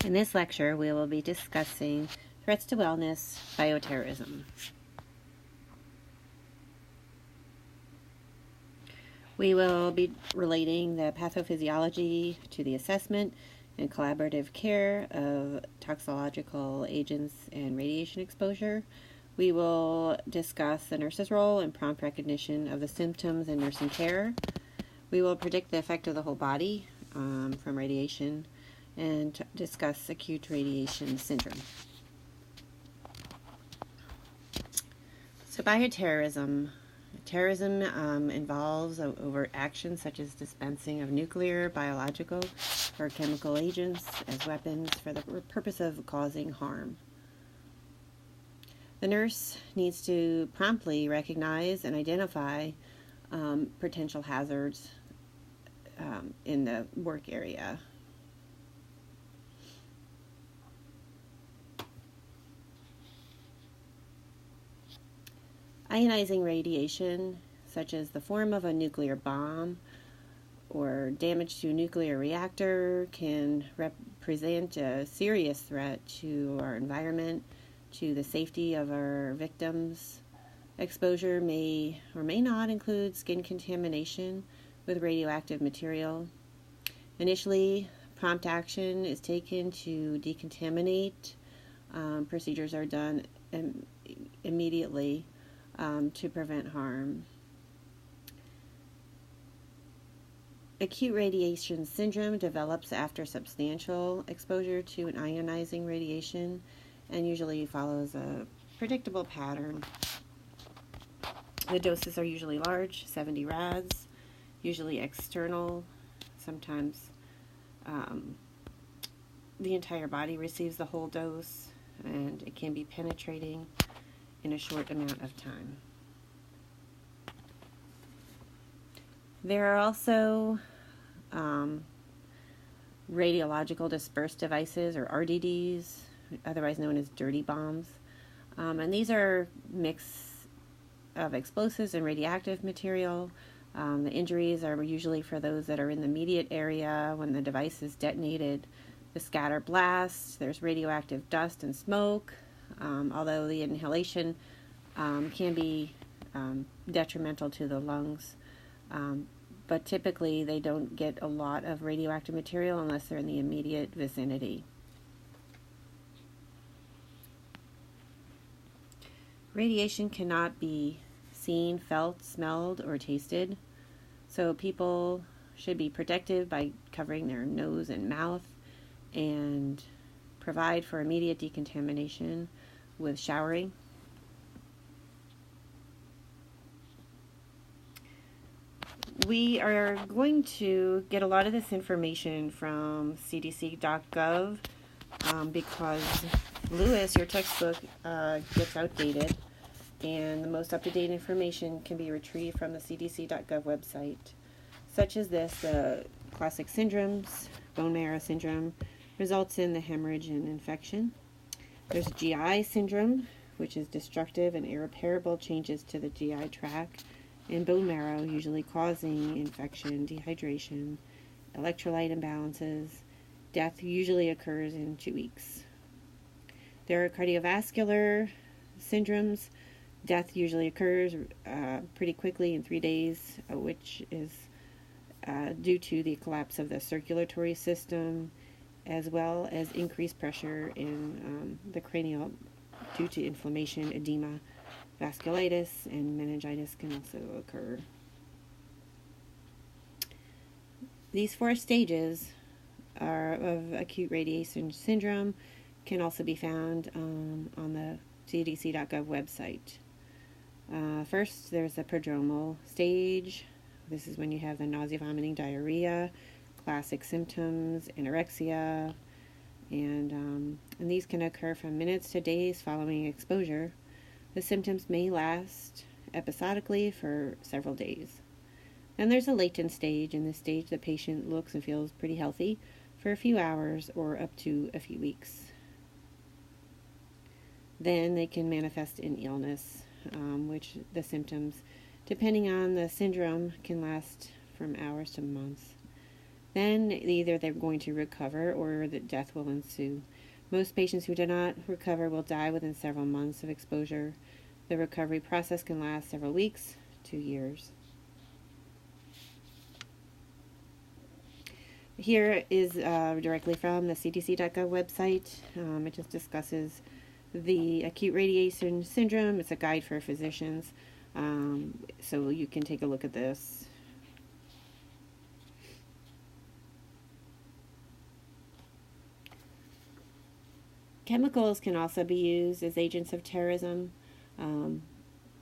In this lecture, we will be discussing threats to wellness, bioterrorism. We will be relating the pathophysiology to the assessment and collaborative care of toxicological agents and radiation exposure. We will discuss the nurse's role in prompt recognition of the symptoms in nursing care. We will predict the effect of the whole body from radiation and discuss acute radiation syndrome. So bioterrorism. Terrorism involves overt actions such as dispensing of nuclear, biological, or chemical agents as weapons for the purpose of causing harm. The nurse needs to promptly recognize and identify potential hazards in the work area. Ionizing radiation, such as the form of a nuclear bomb or damage to a nuclear reactor, can represent a serious threat to our environment, to the safety of our victims. Exposure may or may not include skin contamination with radioactive material. Initially, prompt action is taken to decontaminate. Procedures are done immediately to prevent harm. Acute radiation syndrome develops after substantial exposure to an ionizing radiation and usually follows a predictable pattern. The doses are usually large, 70 rads, usually external. Sometimes the entire body receives the whole dose, and it can be penetrating in a short amount of time. There are also radiological dispersed devices, or RDDs, otherwise known as dirty bombs. And these are mix of explosives and radioactive material. The injuries are usually for those that are in the immediate area when the device is detonated. The scatter blast, there's radioactive dust and smoke, although the inhalation can be detrimental to the lungs. But typically they don't get a lot of radioactive material unless they're in the immediate vicinity. Radiation cannot be seen, felt, smelled, or tasted, so people should be protective by covering their nose and mouth and provide for immediate decontamination with showering. We are going to get a lot of this information from cdc.gov because Lewis, your textbook, gets outdated, and the most up-to-date information can be retrieved from the cdc.gov website, such as this: classic syndromes. Bone marrow syndrome results in the hemorrhage and infection. There's GI syndrome, which is destructive and irreparable changes to the GI tract and bone marrow, usually causing infection, dehydration, electrolyte imbalances. Death usually occurs in 2 weeks. There are cardiovascular syndromes. Death usually occurs pretty quickly in 3 days, which is due to the collapse of the circulatory system, as well as increased pressure in the cranial due to inflammation, edema, vasculitis, and meningitis can also occur. These 4 stages of acute radiation syndrome can also be found on the cdc.gov website. First, there's the prodromal stage. This is when you have the nausea, vomiting, diarrhea, classic symptoms, anorexia, and these can occur from minutes to days following exposure. The symptoms may last episodically for several days. And there's a latent stage. In this stage, the patient looks and feels pretty healthy for a few hours or up to a few weeks. Then they can manifest in illness, which the symptoms, depending on the syndrome, can last from hours to months. Then either they're going to recover or the death will ensue. Most patients who do not recover will die within several months of exposure. The recovery process can last several weeks to years. Here is directly from the cdc.gov website. It just discusses the acute radiation syndrome. It's a guide for physicians, so you can take a look at this. Chemicals can also be used as agents of terrorism,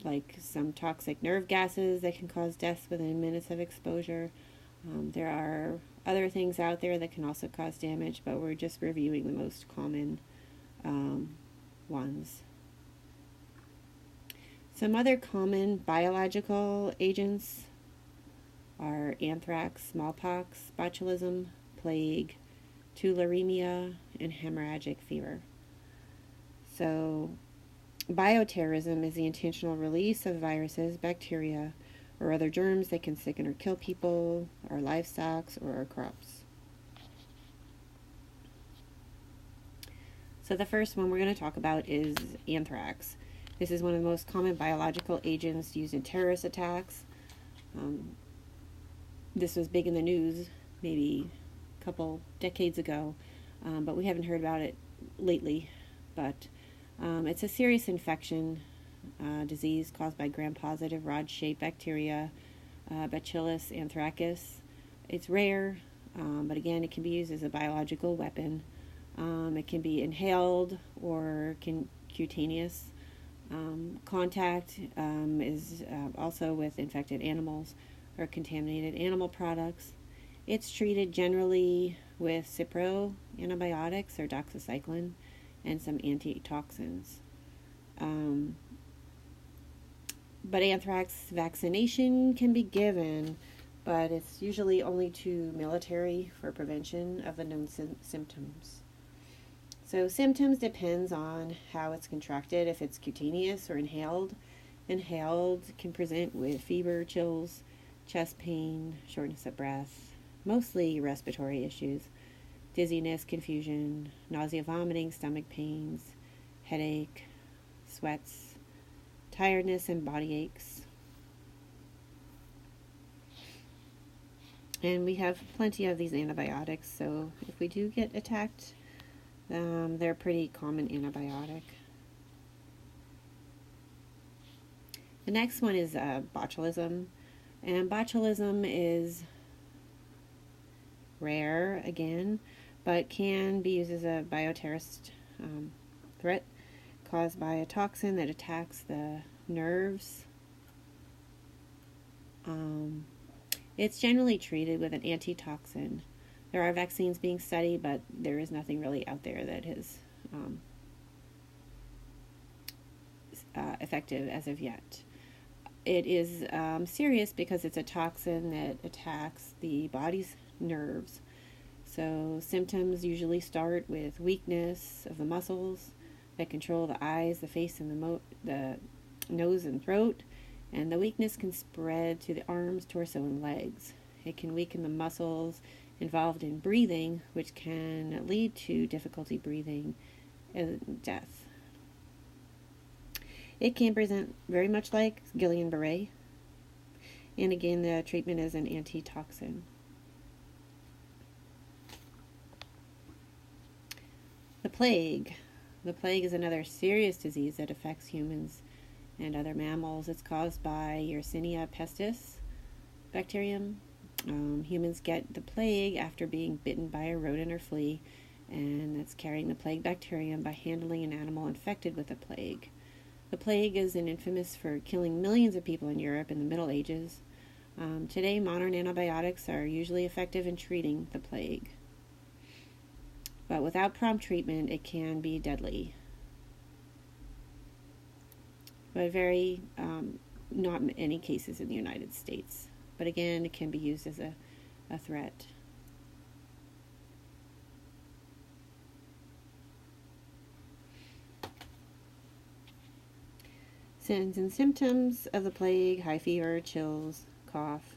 like some toxic nerve gases that can cause deaths within minutes of exposure. There are other things out there that can also cause damage, but we're just reviewing the most common ones. Some other common biological agents are anthrax, smallpox, botulism, plague, tularemia, and hemorrhagic fever. So, bioterrorism is the intentional release of viruses, bacteria, or other germs that can sicken or kill people, our livestock, or our crops. So the first one we're going to talk about is anthrax. This is one of the most common biological agents used in terrorist attacks. This was big in the news maybe a couple decades ago, but we haven't heard about it lately. But it's a serious infection disease caused by gram-positive rod-shaped bacteria, Bacillus anthracus. It's rare, but again, it can be used as a biological weapon. It can be inhaled or cutaneous. Contact is also with infected animals or contaminated animal products. It's treated generally with Cipro antibiotics or doxycycline and some antitoxins. But anthrax vaccination can be given, but it's usually only to military for prevention of the known symptoms. So symptoms depends on how it's contracted, if it's cutaneous or inhaled. Inhaled can present with fever, chills, chest pain, shortness of breath, mostly respiratory issues, dizziness, confusion, nausea, vomiting, stomach pains, headache, sweats, tiredness, and body aches. And we have plenty of these antibiotics, so if we do get attacked, they're a pretty common antibiotic. The next one is botulism, and botulism is rare again, but can be used as a bioterrorist threat caused by a toxin that attacks the nerves. It's generally treated with an antitoxin. There are vaccines being studied, but there is nothing really out there that is effective as of yet. It is serious because it's a toxin that attacks the body's nerves. So symptoms usually start with weakness of the muscles that control the eyes, the face, and the nose and throat. And the weakness can spread to the arms, torso, and legs. It can weaken the muscles involved in breathing, which can lead to difficulty breathing and death. It can present very much like Guillain-Barré. And again, the treatment is an antitoxin. The plague. The plague is another serious disease that affects humans and other mammals. It's caused by Yersinia pestis bacterium. Humans get the plague after being bitten by a rodent or flea, and that's carrying the plague bacterium by handling an animal infected with the plague. The plague is infamous for killing millions of people in Europe in the Middle Ages. Today, modern antibiotics are usually effective in treating the plague. But without prompt treatment, it can be deadly. But very, not in any cases in the United States. But again, it can be used as a threat. Signs and symptoms of the plague: high fever, chills, cough,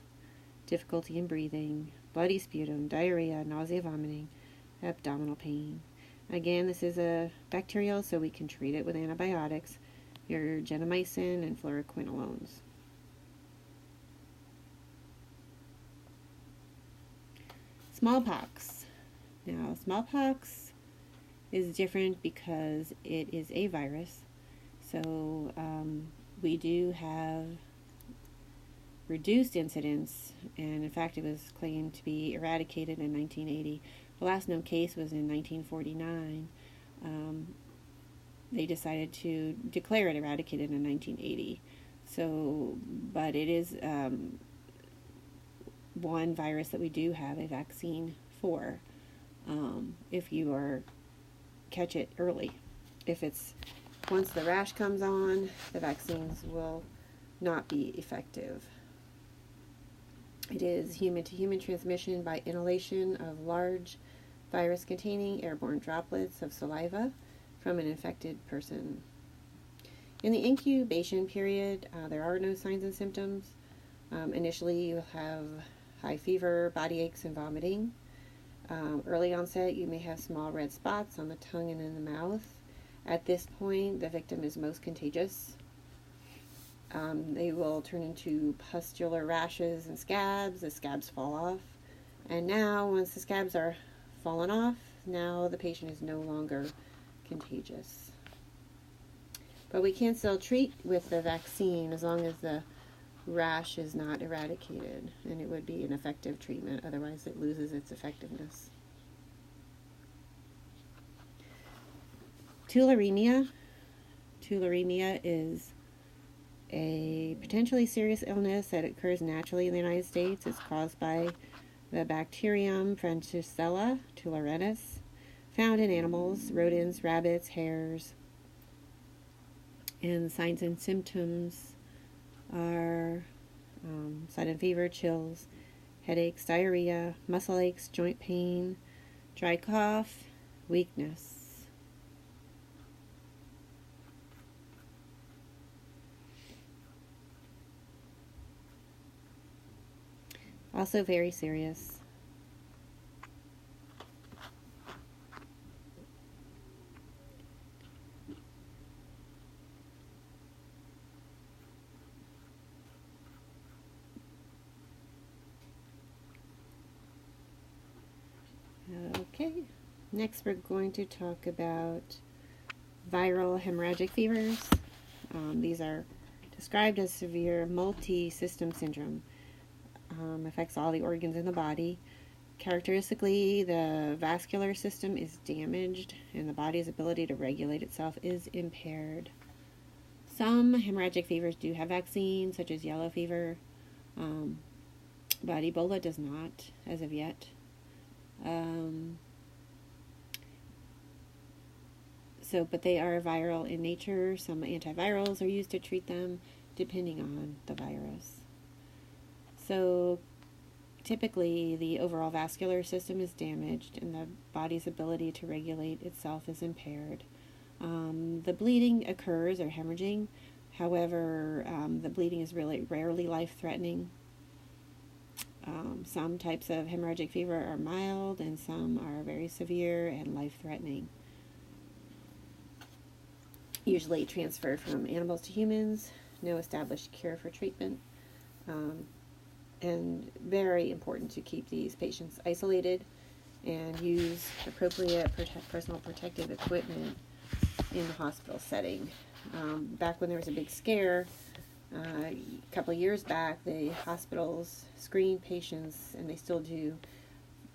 difficulty in breathing, bloody sputum, diarrhea, nausea, vomiting, abdominal pain. Again, this is a bacterial, so we can treat it with antibiotics, your gentamicin and fluoroquinolones. Smallpox. Now, smallpox is different because it is a virus. So we do have reduced incidence, and in fact it was claimed to be eradicated in 1980. The last known case was in 1949. They decided to declare it eradicated in 1980. So, but it is one virus that we do have a vaccine for, if you catch it early. If it's once the rash comes on, the vaccines will not be effective. It is human-to-human transmission by inhalation of large virus-containing airborne droplets of saliva from an infected person. In the incubation period, there are no signs and symptoms. Initially, you'll have high fever, body aches, and vomiting. Early onset, you may have small red spots on the tongue and in the mouth. At this point, the victim is most contagious. They will turn into pustular rashes and scabs. The scabs fall off. And now, once the scabs are fallen off, now the patient is no longer contagious. But we can still treat with the vaccine as long as the rash is not eradicated, and it would be an effective treatment, otherwise it loses its effectiveness. Tularemia. Tularemia is a potentially serious illness that occurs naturally in the United States. It's caused by the bacterium Francisella tularensis, found in animals, rodents, rabbits, hares. And signs and symptoms are sudden fever, chills, headaches, diarrhea, muscle aches, joint pain, dry cough, weakness. Also very serious. Okay, next we're going to talk about viral hemorrhagic fevers. These are described as severe multi-system syndrome. Affects all the organs in the body. Characteristically, the vascular system is damaged and the body's ability to regulate itself is impaired. Some hemorrhagic fevers do have vaccines, such as yellow fever, but Ebola does not, as of yet. But they are viral in nature. Some antivirals are used to treat them, depending on the virus. So typically, the overall vascular system is damaged and the body's ability to regulate itself is impaired. The bleeding occurs, or hemorrhaging. However, the bleeding is really rarely life-threatening. Some types of hemorrhagic fever are mild and some are very severe and life-threatening. Usually transferred from animals to humans. No established cure for treatment. And very important to keep these patients isolated and use appropriate personal protective equipment in the hospital setting. Back when there was a big scare, a couple of years back, the hospitals screened patients, and they still do,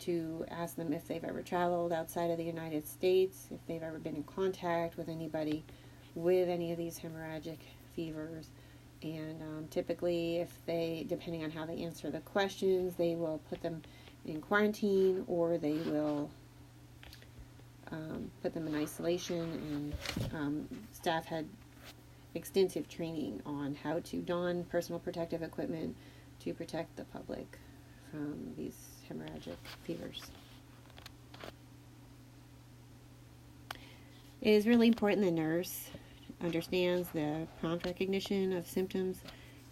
to ask them if they've ever traveled outside of the United States, if they've ever been in contact with anybody with any of these hemorrhagic fevers. And typically, if they, depending on how they answer the questions, they will put them in quarantine, or they will put them in isolation. And staff had extensive training on how to don personal protective equipment to protect the public from these hemorrhagic fevers. It is really important the nurse understands the prompt recognition of symptoms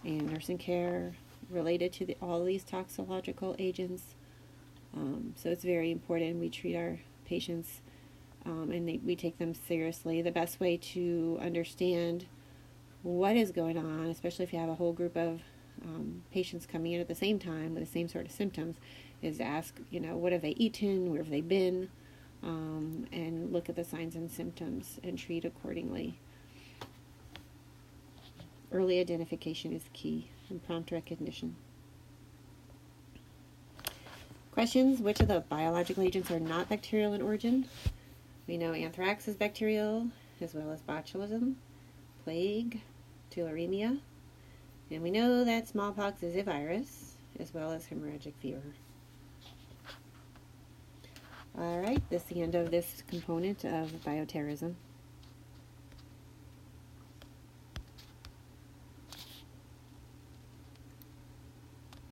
and nursing care related to all these toxicological agents. So it's very important we treat our patients and we take them seriously. The best way to understand what is going on, especially if you have a whole group of patients coming in at the same time with the same sort of symptoms, is to ask, what have they eaten, where have they been, and look at the signs and symptoms and treat accordingly. Early identification is key, and prompt recognition. Questions: which of the biological agents are not bacterial in origin? We know anthrax is bacterial, as well as botulism, plague, tularemia, and we know that smallpox is a virus, as well as hemorrhagic fever. Alright, this is the end of this component of bioterrorism.